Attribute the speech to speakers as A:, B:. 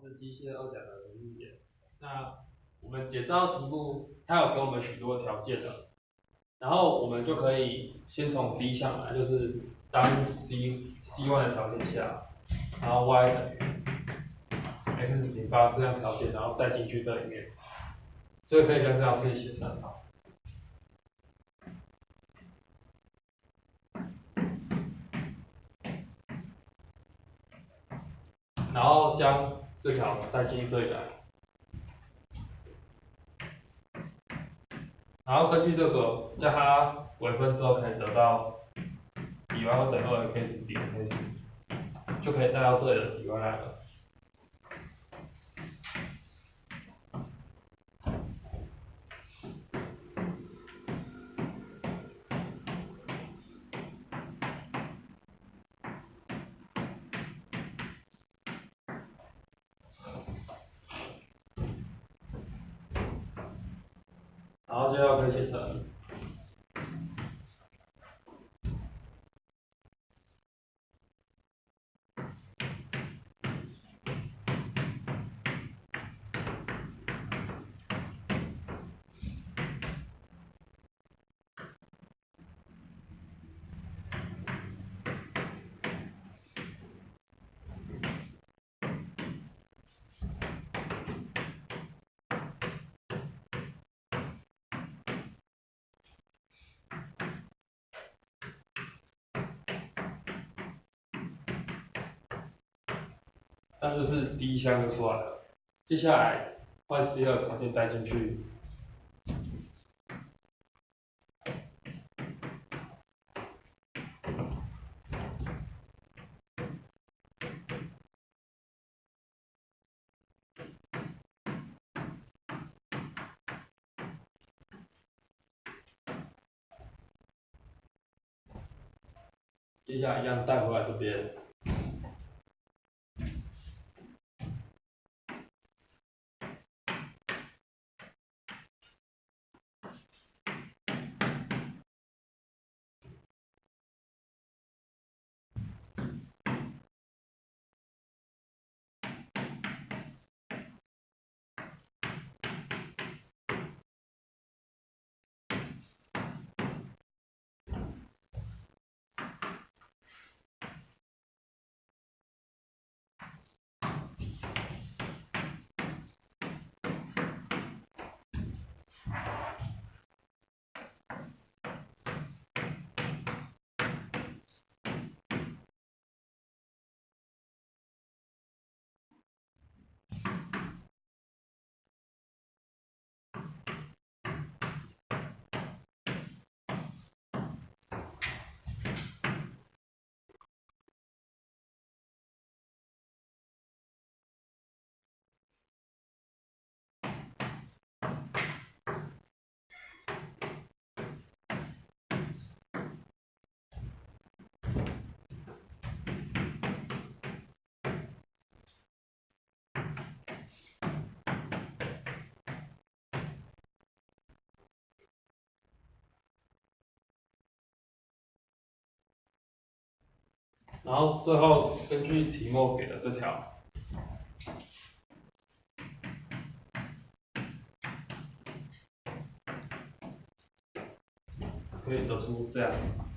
A: 是机械二甲的程序员。那我们解这道题目，它有给我们许多条件的，然后我们就可以先从第一项来，就是当 c1 的条件下，然后 y 等于 x 平方这样条件，然后带进去这里面，所以可以将这条式写成好。然后将这条带进这里来，然后根据这个将它微分之后，可以得到底 y 会等于2x 比 x， 就可以带到这里的底 y 来了。然后最后可以写成。那就是第一项就出来了。接下来换 C2 条件带进去，接下来一样带回来这边。然后最后根据题目给的这条，可以得出这样。